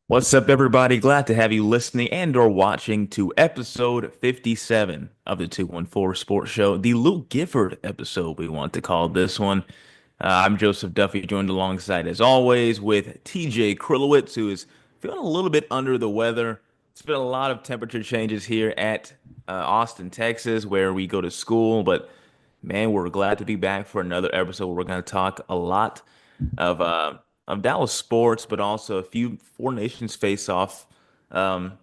What's up, everybody? Glad to have you listening and or watching to episode 57 of the 214 Sports Show, the Luke Gifford episode, we want to call this one. I'm Joseph Duffy, joined alongside, as always, with TJ Krylowitz, who is feeling a little bit under the weather. It's been a lot of temperature changes here at Austin, Texas, where we go to school, but man, we're glad to be back for another episode where we're going to talk a lot of uh, of Dallas sports, but also a few Four Nations face-off um,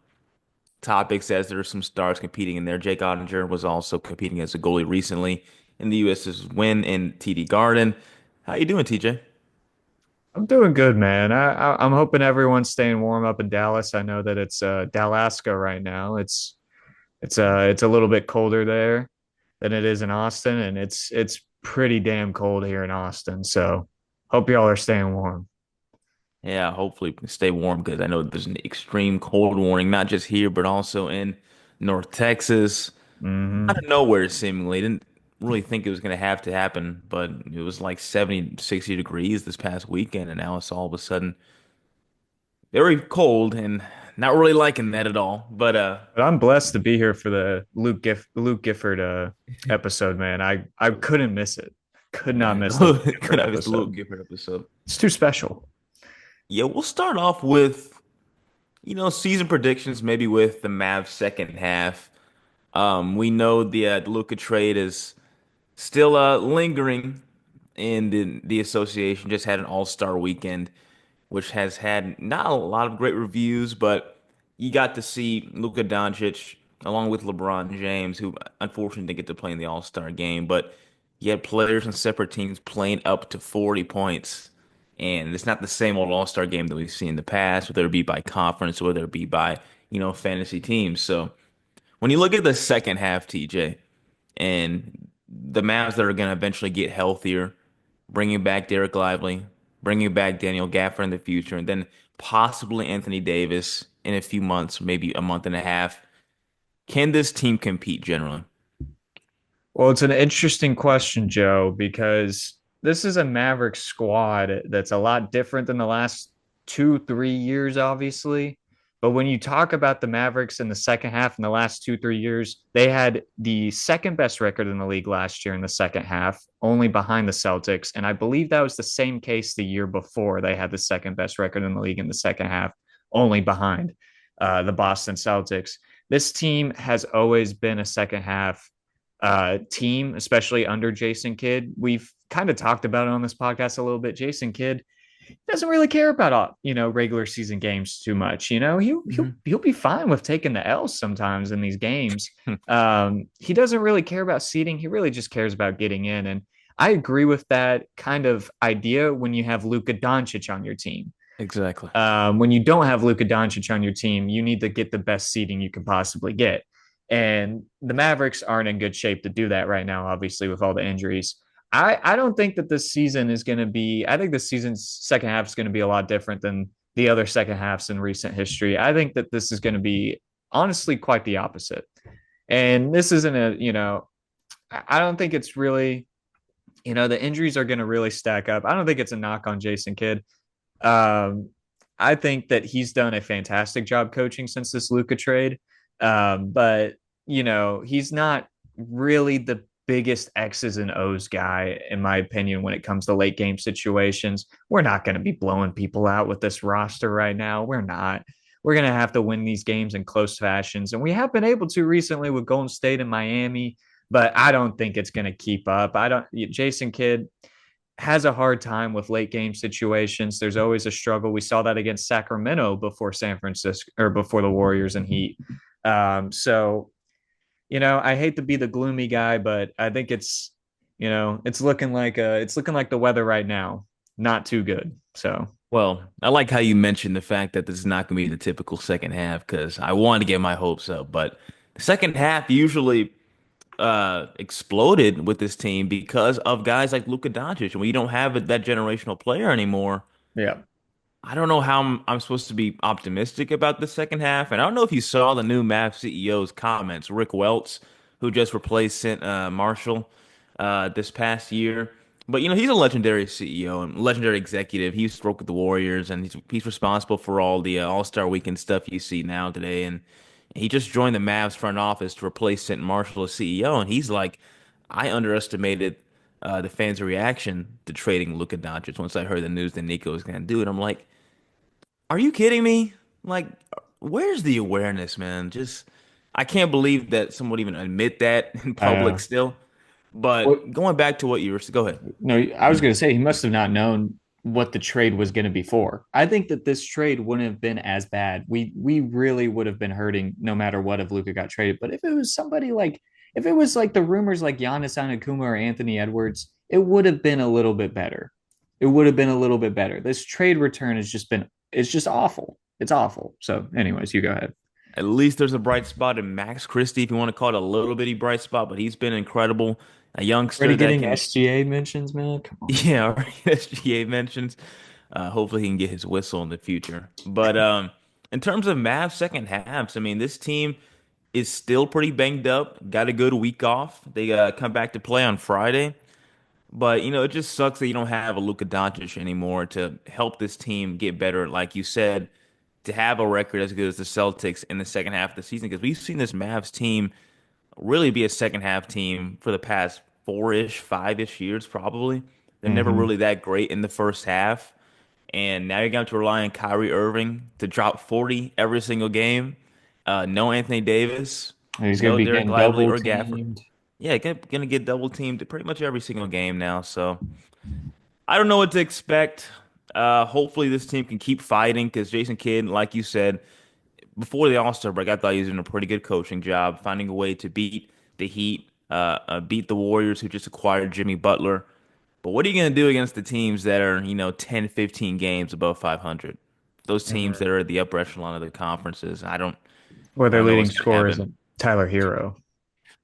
topics as there are some stars competing in there. Jake Ottinger was also competing as a goalie recently in the U.S.'s win in TD Garden. How you doing, TJ? I'm doing good, man. I'm hoping everyone's staying warm up in Dallas. I know that it's Dalaska right now. It's a little bit colder there than it is in Austin, and it's pretty damn cold here in Austin. So hope y'all are staying warm. Yeah, hopefully we can stay warm because I know there's an extreme cold warning, not just here, but also in North Texas. Out Hmm. of nowhere, seemingly. Didn't really think it was going to happen, but it was like 70, 60 degrees this past weekend, and now it's all of a sudden very cold and not really liking that at all. But I'm blessed to be here for the Luke Gifford episode, man. I couldn't miss it. Could not Yeah, miss the Luke could Gifford have missed a little episode. Gifford episode. It's too special. Yeah, we'll start off with, season predictions, maybe with the Mavs second half. We know the Luka trade is still lingering in the association. Just had an All-Star weekend, which has had not a lot of great reviews, but you got to see Luka Doncic along with LeBron James, who unfortunately didn't get to play in the All-Star game, but you had players on separate teams playing up to 40 points. And it's not the same old All-Star game that we've seen in the past, whether it be by conference, whether it be by, fantasy teams. So when you look at the second half, TJ, and the Mavs that are going to eventually get healthier, bringing back Derek Lively, bringing back Daniel Gafford in the future, and then possibly Anthony Davis in a few months, maybe a month and a half. Can this team compete generally? Well, it's an interesting question, Joe, because this is a Mavericks squad that's a lot different than the last 2, 3 years, obviously. But when you talk about the Mavericks in the second half in the last 2, 3 years, they had the second best record in the league last year in the second half, only behind the Celtics. And I believe that was the same case the year before. They had the second best record in the league in the second half, only behind the Boston Celtics. This team has always been a second half team, especially under Jason Kidd. We've kind of talked about it on this podcast a little bit. Jason Kidd doesn't really care about regular season games too much. He'll be fine with taking the L's sometimes in these games. He doesn't really care about seeding. He really just cares about getting in. And I agree with that kind of idea when you have Luka Doncic on your team. Exactly. When you don't have Luka Doncic on your team, you need to get the best seeding you can possibly get. And the Mavericks aren't in good shape to do that right now, obviously, with all the injuries. I don't think that this season is going to be, I think this season's second half is going to be a lot different than the other second halves in recent history. I think that this is going to be honestly quite the opposite. And this isn't I don't think it's really, the injuries are going to really stack up. I don't think it's a knock on Jason Kidd. Um, I think that he's done a fantastic job coaching since this Luka trade. But he's not really the biggest X's and O's guy, in my opinion, when it comes to late game situations. We're not going to be blowing people out with this roster right now. We're not. We're going to have to win these games in close fashions. And we have been able to recently with Golden State and Miami, but I don't think it's going to keep up. Jason Kidd has a hard time with late game situations. There's always a struggle. We saw that against Sacramento before San Francisco or before the Warriors and Heat. So I hate to be the gloomy guy, but I think it's looking like the weather right now. Not too good. So Well, I like how you mentioned the fact that this is not going to be the typical second half because I wanted to get my hopes up. But the second half usually exploded with this team because of guys like Luka Doncic. And when you don't have that generational player anymore, yeah. I don't know how I'm supposed to be optimistic about the second half. And I don't know if you saw the new Mavs CEO's comments, Rick Welts, who just replaced Marshall this past year. But he's a legendary CEO and legendary executive. He used to work with the Warriors, and he's responsible for all the All-Star Weekend stuff you see now today. And he just joined the Mavs front office to replace St. Marshall as CEO. And he's like, I underestimated the fans' reaction to trading Luka Doncic once I heard the news that Nico was going to do it. I'm like, are you kidding me? Like, where's the awareness, man? Just, I can't believe that someone would even admit that in public Uh, still. what But going back to what you were, go ahead. No, I was going to say he must have not known what the trade was going to be for. I think that this trade wouldn't have been as bad. We really would have been hurting no matter what if Luka got traded. But if it was somebody like if it was like the rumors like Giannis Antetokounmpo or Anthony Edwards, it would have been a little bit better. It would have been a little bit better. This trade return has just been it's just awful. It's awful. So, anyways, you go ahead. At least there's a bright spot in Max Christie, if you want to call it a little bitty bright spot, but he's been incredible. A Already youngster that getting can, SGA mentions, man. Come on. yeah, already SGA mentions. Hopefully he can get his whistle in the future. But in terms of Mavs second halves, I mean, this team is still pretty banged up. Got a good week off. They come back to play on Friday. But it just sucks that you don't have a Luka Doncic anymore to help this team get better. Like you said, to have a record as good as the Celtics in the second half of the season, because we've seen this Mavs team really be a second half team for the past four-ish, five-ish years, probably. They're never Mm-hmm. really that great in the first half. And now you're going to rely on Kyrie Irving to drop 40 every single game. No Anthony Davis, He's going to no be Derek getting Lively double or Gafford. teamed. Yeah, gonna get double teamed pretty much every single game now. So I don't know what to expect. Hopefully this team can keep fighting because Jason Kidd, like you said, before the All-Star break, I thought he was doing a pretty good coaching job, finding a way to beat the Heat, beat the Warriors who just acquired Jimmy Butler. But what are you going to do against the teams that are, 10, 15 games above 500? Those teams that Mhm. are at the upper echelon of the conferences. Where I their don't know leading what's going to scorer happen. isn't Tyler Hero.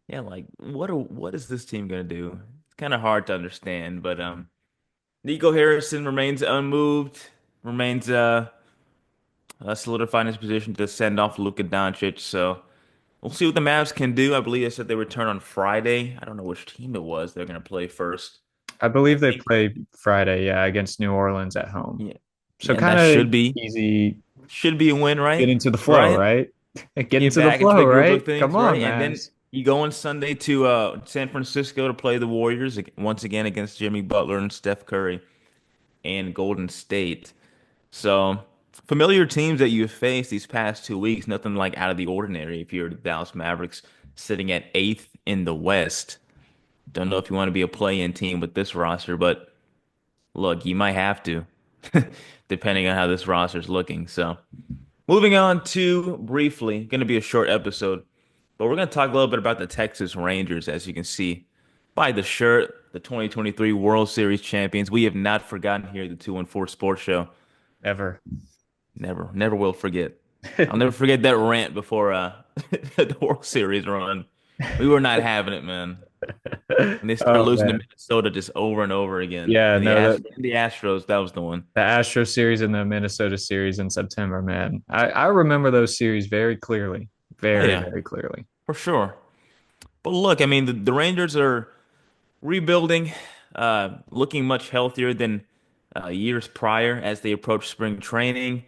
Yeah, like what is this team going to do? It's kind of hard to understand, but Nico Harrison remains unmoved, remains solidifying his position to send off Luka Doncic. So we'll see what the Mavs can do. I believe they said they return on Friday. I don't know which team it was they're going to play first. I I believe they think, play Friday, yeah, against New Orleans at home. yeah, So yeah, kind that of should be easy. a win, Get right? into the flow, Right? right? Get Get into the back into flow, the groove of right? Come things, on, right? And then Mavs. you go on Sunday to San Francisco to play the Warriors once again against Jimmy Butler and Steph Curry and Golden State. So familiar teams that you've faced these past 2 weeks, nothing like out of the ordinary. If you're the Dallas Mavericks sitting at eighth in the West, don't know if you want to be a play-in team with this roster, but look, you might have to, depending on how this roster is looking. So moving on to briefly, going to be a short episode, but we're going to talk a little bit about the Texas Rangers, as you can see by the shirt, the 2023 World Series champions. We have not forgotten here at the 214 Sports Show. Ever. Never, never will forget. I'll never forget that rant before the World Series run. We were not having it, man. And they started Oh losing to man. Minnesota just over and over again. Yeah, And no, The Astros, that was the one. the Astro series and the Minnesota series in September, man. I remember those series very clearly. Oh Very, yeah, very clearly. for sure. But look, I mean, the Rangers are rebuilding, looking much healthier than years prior as they approach spring training.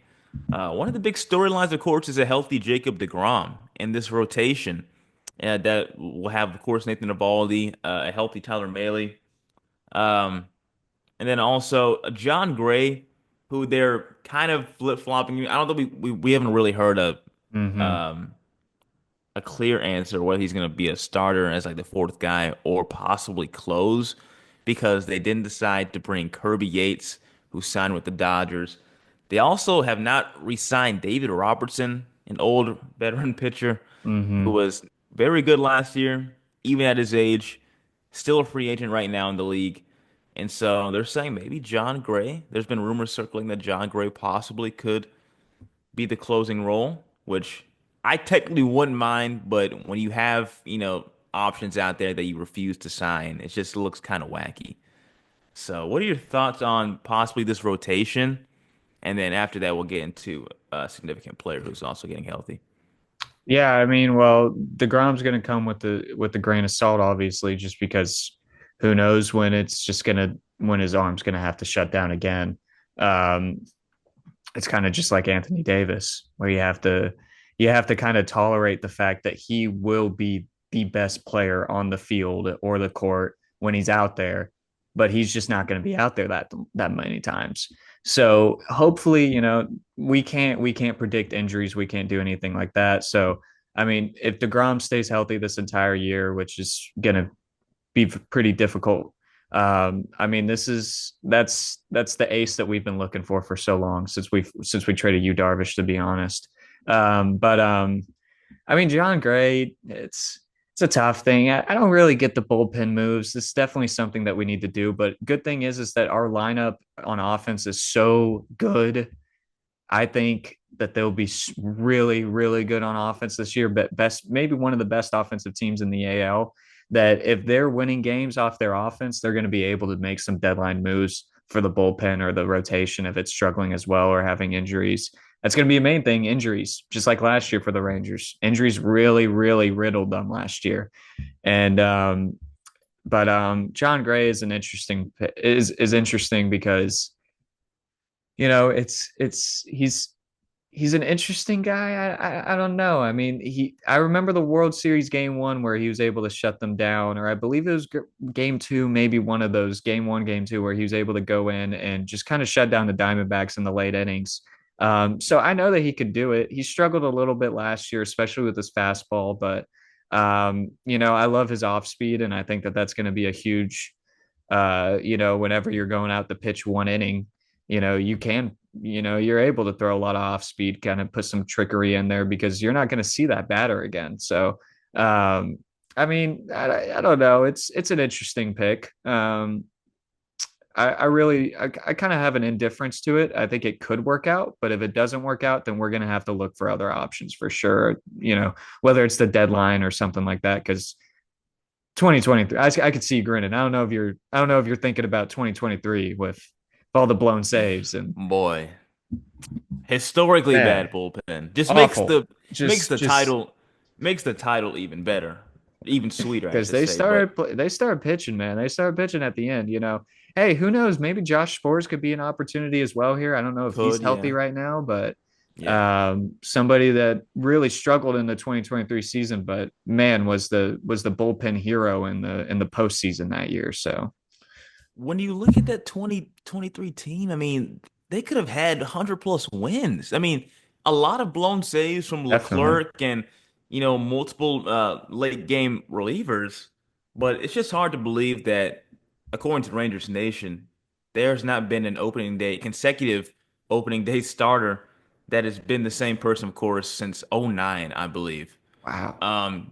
One of the big storylines, of course, is a healthy Jacob deGrom in this rotation. That will have, of course, Nathan Eovaldi, a healthy Tyler Mahle, um, and then also John Gray, who they're kind of flip-flopping. I don't think we haven't really heard Hmm. um, a clear answer whether he's going to be a starter as like the fourth guy or possibly close because they didn't decide to bring Kirby Yates, who signed with the Dodgers. They also have not re-signed David Robertson, an old veteran pitcher who Hmm. was very good last year, even at his age, still a free agent right now in the league. And so they're saying maybe John Gray. There's been rumors circling that John Gray possibly could be the closing role, which I technically wouldn't mind, but when you have, options out there that you refuse to sign, it just looks kind of wacky. So, what are your thoughts on possibly this rotation? And then after that, we'll get into a significant player who's also getting healthy. Yeah, I mean, well, DeGrom's going to come with the grain of salt, obviously, just because. Who knows when when his arm's gonna have to shut down again. Um, it's kind of just like Anthony Davis, where you have to kind of tolerate the fact that he will be the best player on the field or the court when he's out there, but he's just not going to be out there that many times. So hopefully, we can't predict injuries, we can't do anything like that. So I mean, if DeGrom stays healthy this entire year, which is going to be pretty difficult. I mean, that's the ace that we've been looking for so long since we traded you Darvish, to be honest. But I mean, John Gray, it's a tough thing. I don't really get the bullpen moves. It's definitely something that we need to do. But good thing is that our lineup on offense is so good. I think that they'll be really, really good on offense this year, but maybe one of the best offensive teams in the AL. That if they're winning games off their offense, they're going to be able to make some deadline moves for the bullpen or the rotation if it's struggling as well or having injuries. That's going to be a main thing, injuries, just like last year for the Rangers. Injuries really, really riddled them last year. And but John Gray is an interesting is interesting because he's an interesting guy. I don't know. I mean, I remember the World Series game one where he was able to shut them down, or I believe it was game two, maybe one of those game one, game two, where he was able to go in and just kind of shut down the Diamondbacks in the late innings. So I know that he could do it. He struggled a little bit last year, especially with his fastball, but I love his off speed, and I think that that's going to be a huge, whenever you're going out to pitch one inning, you can you're able to throw a lot of off speed, kind of put some trickery in there because you're not going to see that batter again. So, I mean, I don't know. It's an interesting pick. I kind of have an indifference to it. I think it could work out, but if it doesn't work out, then we're going to have to look for other options for sure. Whether it's the deadline or something like that, because 2023, I could see you grinning. I don't know if you're thinking about 2023 with all the blown saves and Boy, historically man, bad bullpen. Just awful. makes the Just title even better, even sweeter, I because should say. But they started pitching, man. They started pitching at the end. Hey, who knows? Maybe Josh Spores could be an opportunity as well here. I don't know if he's could, healthy yeah, right now, but yeah. somebody that really struggled in the 2023 season, but man, was the bullpen hero in the postseason that year. So When you look at that 2023 team, I mean, they could have had 100 plus wins. I mean, a lot of blown saves from definitely, Leclerc and, multiple late game relievers. But it's just hard to believe that, according to Rangers Nation, there's not been an consecutive opening day starter that has been the same person, of course, since '09, I believe. wow.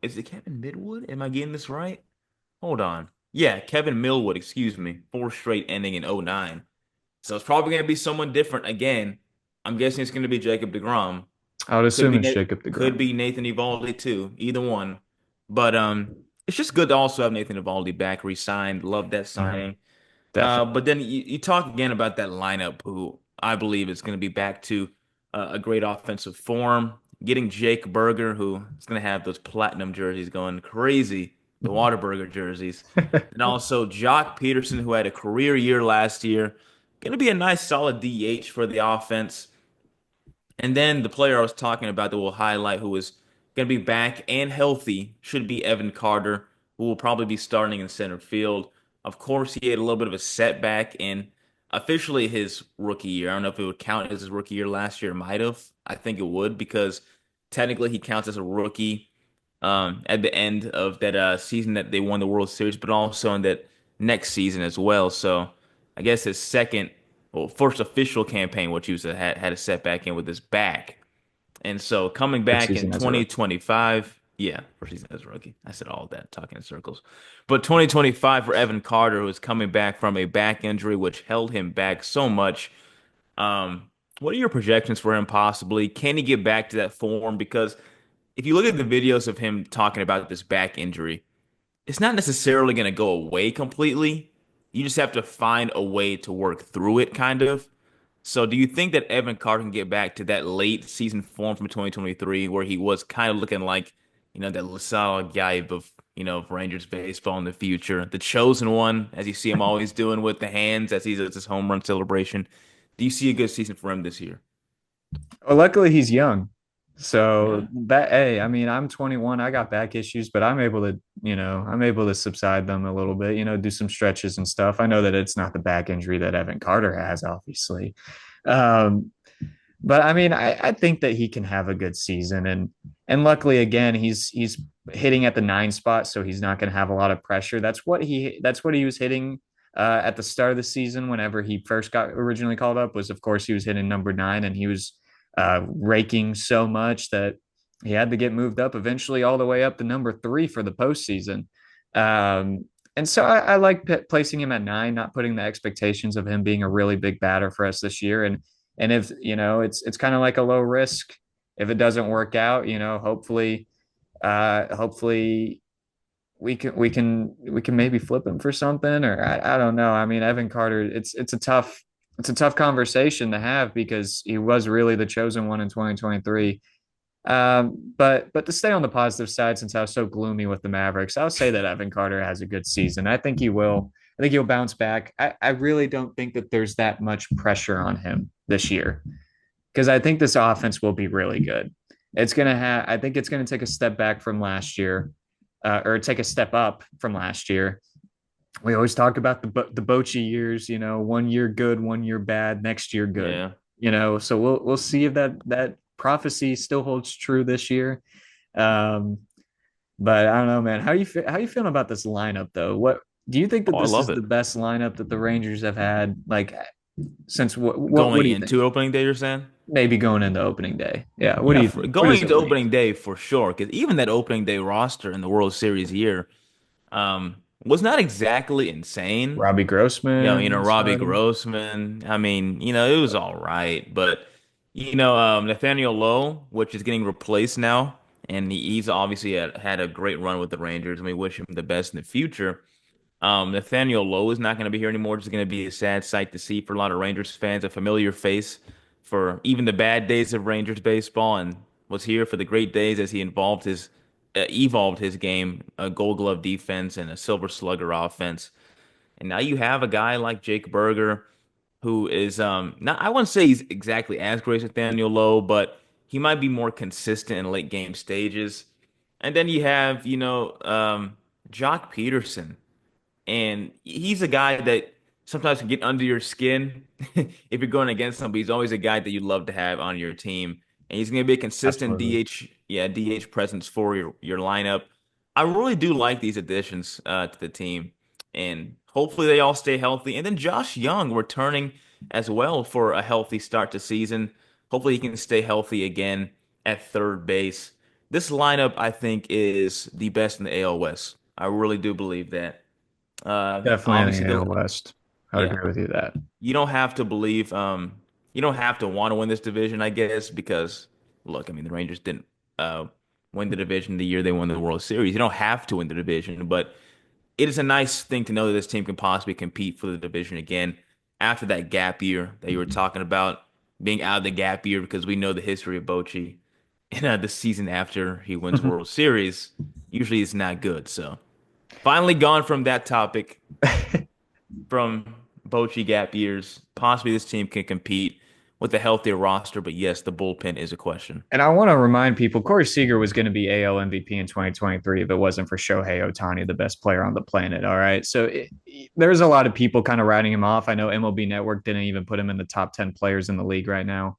Is it Kevin Midwood? Am I getting this right? Hold on. Yeah, Kevin Millwood, excuse me. Fourth straight ending in '09. So it's probably going to be someone different again. I'm guessing it's going to be Jacob deGrom. I would Could assume be it's Jacob could Degrom. be Nathan Eovaldi too. Either one. But it's just good to also have Nathan Eovaldi back re-signed. Love that Mhm. signing. Definitely. But then you talk again about that lineup, who I believe is going to be back to a great offensive form. Getting Jake Berger, who is going to have those platinum jerseys going crazy, the Waterburger jerseys. And also Jock Peterson, who had a career year last year. Going to be a nice solid DH for the offense. And then the player I was talking about that will highlight who is going to be back and healthy should be Evan Carter, who will probably be starting in center field. Of course, he had a little bit of a setback in officially his rookie year. I don't know if it would count as his rookie year last year. It might have. I think it would because technically he counts as a rookie at the end of that season that they won the World Series, but also in that next season as well. So I guess his first official campaign, which he had a setback in with his back. And so coming First back in season as a rookie. 2025, yeah, first season as a rookie. I said all of that, talking in circles. But 2025 for Evan Carter, who is coming back from a back injury, which held him back so much. What are your projections for him possibly? Can he get back to that form? Because if you look at the videos of him talking about this back injury, it's not necessarily going to go away completely. You just have to find a way to work through it, kind of. So, do you think that Evan Carter can get back to that late season form from 2023, where he was kind of looking like, that Lasal Gaib of, of Rangers baseball in the future. The chosen one, as you see him always doing with the hands as he does his home run celebration. Do you see a good season for him this year? Well, luckily he's young. So Yeah. that, hey, I mean, I'm 21. I got back issues, but I'm able to subside them a little bit, do some stretches and stuff. I know that it's not the back injury that Evan Carter has, obviously. Um, but I mean, I think that he can have a good season, and luckily again, he's hitting at the 9 spot, so he's not going to have a lot of pressure. That's what he was hitting at the start of the season. Whenever he first got originally called up, was of course he was hitting number 9, and he was raking so much that he had to get moved up eventually, all the way up to number 3 for the postseason. And so I like placing him at 9, not putting the expectations of him being a really big batter for us this year, and if it's kind of like a low risk. If it doesn't work out, hopefully we can maybe flip him for something, or I don't know. I mean, Evan Carter, it's a tough conversation to have because he was really the chosen one in 2023. But to stay on the positive side, since I was so gloomy with the Mavericks, I'll say that Evan Carter has a good season. I think he will. I think he'll bounce back. I really don't think that there's that much pressure on him this year because I think this offense will be really good. I think it's gonna take a step back from last year, or take a step up from last year. We always talk about the Bochy years, 1 year good, 1 year bad, next year good. Yeah. So we'll see if that prophecy still holds true this year. Um, but I don't know, man. How you feeling about this lineup though? What do you think that Oh, I this love is it. the best lineup that the Rangers have had, like, since what Going do you think? into opening day, you're saying? Maybe going into opening day. Yeah. What do Yeah, you think? Where going does it into rank? opening day for sure. Because even that opening day roster in the World Series year was not exactly insane. Robbie Grossman Robbie starting. Grossman. I mean, it was all right, but Nathaniel Lowe, which is getting replaced now, and he's obviously had a great run with the Rangers, and we wish him the best in the future. Nathaniel Lowe is not going to be here anymore. It's going to be a sad sight to see for a lot of Rangers fans, a familiar face for even the bad days of Rangers baseball, and was here for the great days as he evolved his game, a Gold Glove defense and a Silver Slugger offense. And now you have a guy like Jake Berger, who is not I wouldn't say he's exactly as great as Nathaniel Lowe, but he might be more consistent in late game stages. And then you have, Jock Peterson. And he's a guy that sometimes can get under your skin if you're going against him, but he's always a guy that you'd love to have on your team. And he's going to be a consistent Absolutely. DH presence for your lineup. I really do like these additions to the team, and hopefully they all stay healthy. And then Josh Young returning as well for a healthy start to season. Hopefully he can stay healthy again at third base. This lineup, I think, is the best in the AL West. I really do believe that. Definitely in Obviously, the AL West. I would yeah, agree with you that. you don't have to believe, you don't have to want to win this division, I guess, because look, I mean, the Rangers didn't uh, win the division the year they won the World Series. You don't have to win the division, but it is a nice thing to know that this team can possibly compete for the division again after that gap year that you were talking about, being out of the gap year because we know the history of Bochy. And the season after he wins World Series, usually it's not good. So finally gone from that topic, from Bochy gap years. Possibly this team can compete with a healthier roster, but yes, the bullpen is a question. And I want to remind people, Corey Seager was going to be AL MVP in 2023 if it wasn't for Shohei Ohtani, the best player on the planet. All right. So there's a lot of people kind of writing him off. I know MLB Network didn't even put him in the top 10 players in the league right now,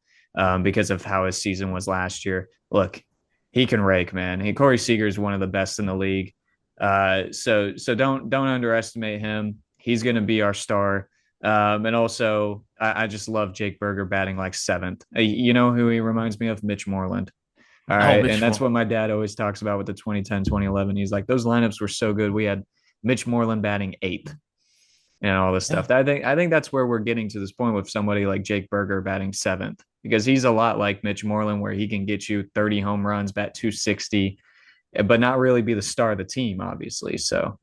because of how his season was last year. Look, he can rake, man. Corey Seager is one of the best in the league. So don't underestimate him. He's going to be our star. And also, I just love Jake Berger batting like seventh. You know who he reminds me of? Mitch Moreland. All Oh, right. And Mitch that's Moore. what my dad always talks about with the 2010, 2011. He's like, those lineups were so good. We had Mitch Moreland batting eighth and all this Yeah. stuff. I think that's where we're getting to this point with somebody like Jake Berger batting seventh, because he's a lot like Mitch Moreland, where he can get you 30 home runs, bat 260, but not really be the star of the team, obviously. So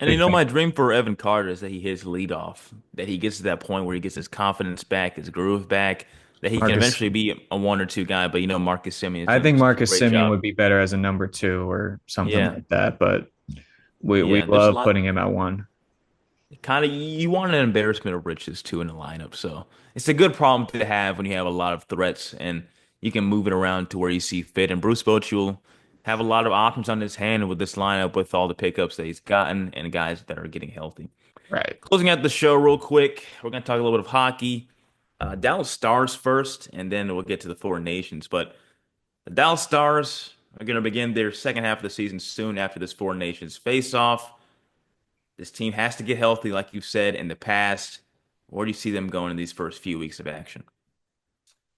And big fan. my dream for Evan Carter is that he hits leadoff, that he gets to that point where he gets his confidence back, his groove back. that he can Marcus, eventually be a one or two guy. But Marcus Simeon is I doing think such a Marcus great Simeon job. would be better as a number two or something Yeah, like that, but we yeah. There's a love lot. putting him at one. Kind of, you want an embarrassment of riches too in the lineup. So it's a good problem to have when you have a lot of threats and you can move it around to where you see fit. And Bruce Bochy will have a lot of options on his hand with this lineup with all the pickups that he's gotten and guys that are getting healthy. Right. Closing out the show real quick, we're going to talk a little bit of hockey. Dallas Stars first, and then we'll get to the four nations. But the Dallas Stars are going to begin their second half of the season soon after this four nations face-off. This team has to get healthy, like you've said in the past. Where do you see them going in these first few weeks of action?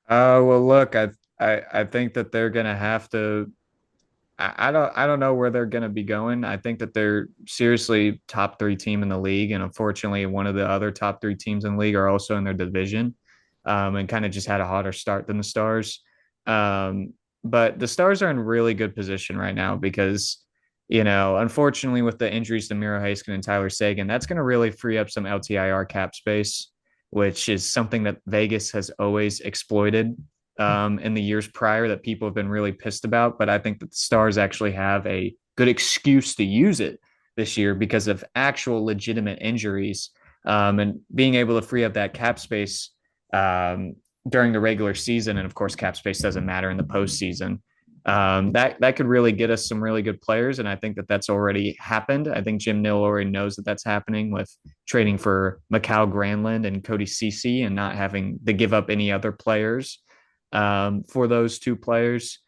Well, look, I think that they're gonna have to. I don't know where they're gonna be going. I think that they're seriously top three team in the league, and unfortunately, one of the other top three teams in the league are also in their division, and kind of just had a hotter start than the Stars. Um, but the Stars are in really good position right now because, unfortunately, with the injuries to Miro Heiskanen and Tyler Seguin, that's going to really free up some LTIR cap space, which is something that Vegas has always exploited in the years prior that people have been really pissed about. But I think that the Stars actually have a good excuse to use it this year because of actual legitimate injuries and being able to free up that cap space during the regular season. And of course, cap space doesn't matter in the postseason. That could really get us some really good players, and I think that that's already happened. I think Jim Nill already knows that that's happening with trading for Macau Granlund and Cody Ceci and not having to give up any other players for those two players.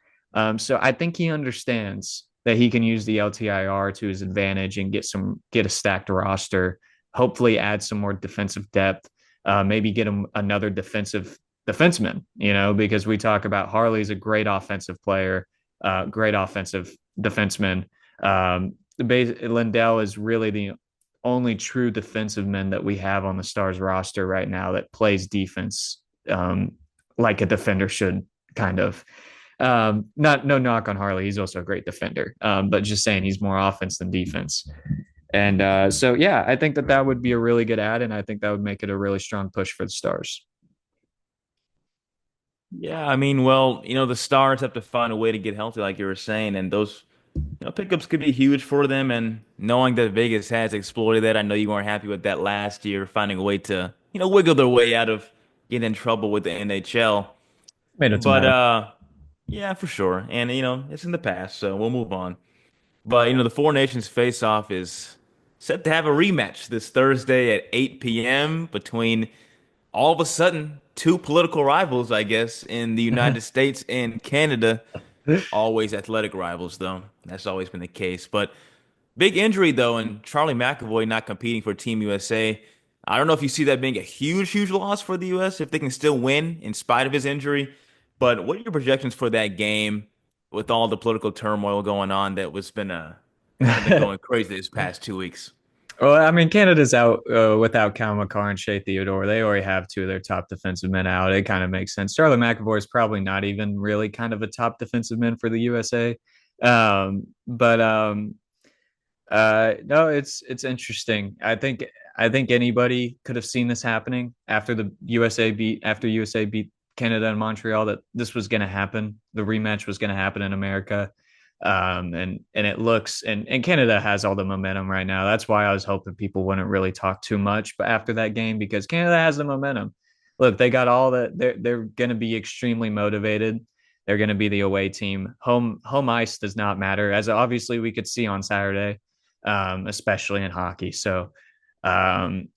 So I think he understands that he can use the LTIR to his advantage and get a stacked roster. Hopefully, add some more defensive depth. Maybe get him another defenseman. Because we talk about Harley's a great offensive player, great offensive defenseman. Lindell is really the only true defensive man that we have on the Stars roster right now that plays defense like a defender should, kind of. Not no knock on Harley, he's also a great defender, but just saying he's more offense than defense. And so yeah, I think that that would be a really good add, and I think that would make it a really strong push for the Stars. Yeah, I mean, well, the Stars have to find a way to get healthy, like you were saying, and those pickups could be huge for them. And knowing that Vegas has exploited that, I know you weren't happy with that last year, finding a way to wiggle their way out of getting in trouble with the NHL. Made it to But matter. yeah, for sure. And it's in the past, so we'll move on. But the Four Nations face-off is set to have a rematch this Thursday at 8 p.m. between all of a sudden two political rivals, I guess, in the United States and Canada. Always athletic rivals, though. That's always been the case. But big injury, though, and Charlie McAvoy not competing for Team USA. I don't know if you see that being a huge, huge loss for the US if they can still win in spite of his injury. But what are your projections for that game with all the political turmoil going on that was been kind of been going crazy this past 2 weeks? Well, I mean, Canada's out without Cal McCarr and Shea Theodore. They already have two of their top defensive men out. It kind of makes sense. Charlie McAvoy is probably not even really kind of a top defensive man for the USA. But no, it's interesting. I think anybody could have seen this happening after USA beat Canada and Montreal, that this was going to happen. The rematch was going to happen in America. And it looks and Canada has all the momentum right now. That's why I was hoping people wouldn't really talk too much, but after that game, because Canada has the momentum. Look, they got all that. They're going to be extremely motivated. They're going to be the away team. Home ice does not matter, as obviously we could see on Saturday, especially in hockey. So I'm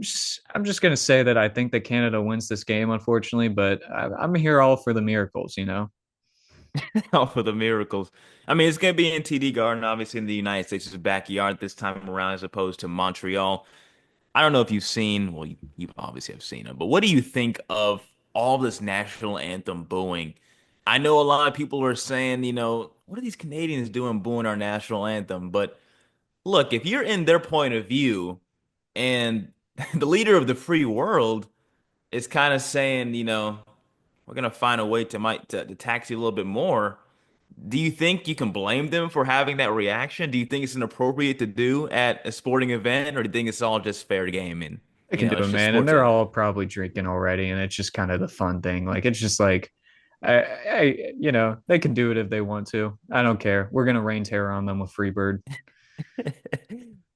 just going to say that I think that Canada wins this game, unfortunately, but I'm here all for the miracles. All for the miracles. I mean, it's going to be in TD Garden, obviously in the United States' backyard this time around, as opposed to Montreal. I don't know if you've seen, well, you obviously have seen it, but what do you think of all this national anthem booing? I know a lot of people are saying, what are these Canadians doing booing our national anthem? But look, if you're in their point of view and the leader of the free world is kind of saying, we're gonna find a way to tax you a little bit more. Do you think you can blame them for having that reaction? Do you think it's inappropriate to do at a sporting event, or do you think it's all just fair gaming? They can do it, It's just man, and sports. they're all probably drinking already, and it's just kind of the fun thing. Like it's just like, they can do it if they want to. I don't care. We're gonna rain terror on them with Freebird.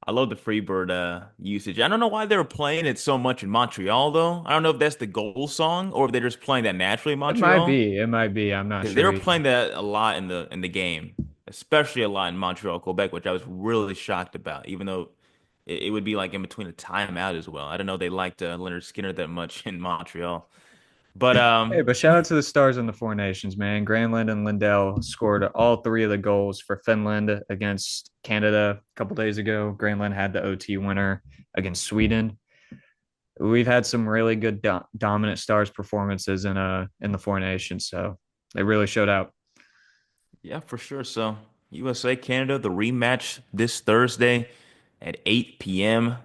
I love the Freebird usage. I don't know why they were playing it so much in Montreal, though. I don't know if that's the goal song or if they're just playing that naturally in It might Montreal. be. It might be. I'm not They sure were either. playing that a lot in the game, especially a lot in Montreal, Quebec, which I was really shocked about, even though it would be like in between a timeout as well. I don't know they liked Leonard Skinner that much in Montreal. But Hey, but shout out to the stars in the Four Nations, man. Granlund and Lindell scored all three of the goals for Finland against Canada a couple days ago. Granlund had the OT winner against Sweden. We've had some really good dominant stars performances in the Four Nations, so they really showed out. yeah, for sure. So USA Canada, the rematch this Thursday at 8 p.m.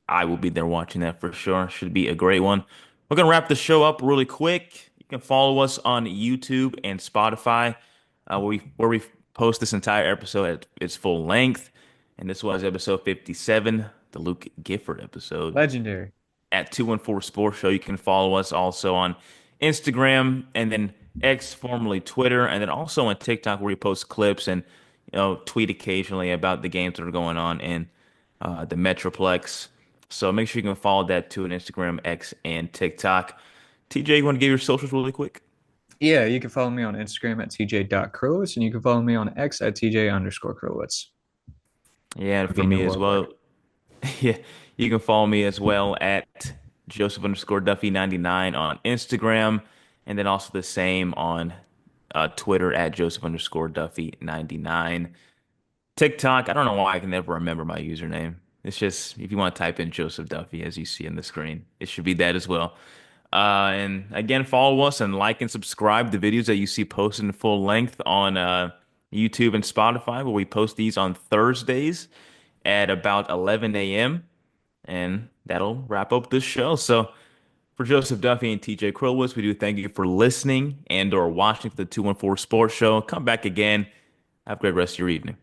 I will be there watching that for sure. Should be a great one. We're gonna wrap the show up really quick. You can follow us on YouTube and Spotify, where we post this entire episode at its full length. And this was episode 57, the Luke Gifford episode Legendary. at 214 Sports Show. You can follow us also on Instagram and then X, formerly Twitter, and then also on TikTok where we post clips and tweet occasionally about the games that are going on in the Metroplex. So make sure you can follow that too on Instagram, X, and TikTok. TJ, you want to give your socials really quick? Yeah, you can follow me on Instagram at tj.krulowitz, and you can follow me on X at tj_Krulowitz. Yeah, and for Convenient me as worldwide. well. Yeah, you can follow me as well at Joseph_Duffy99 on Instagram, and then also the same on Twitter at Joseph_Duffy99. TikTok, I don't know why I can never remember my username. It's just if you want to type in Joseph Duffy as you see on the screen, it should be that as well. And again, follow us and like and subscribe to videos that you see posted in full length on YouTube and Spotify, where we post these on Thursdays at about 11 a.m. And that'll wrap up this show. So for Joseph Duffy and TJ Krulwitz, we do thank you for listening and or watching the 214 Sports Show. Come back again. Have a great rest of your evening.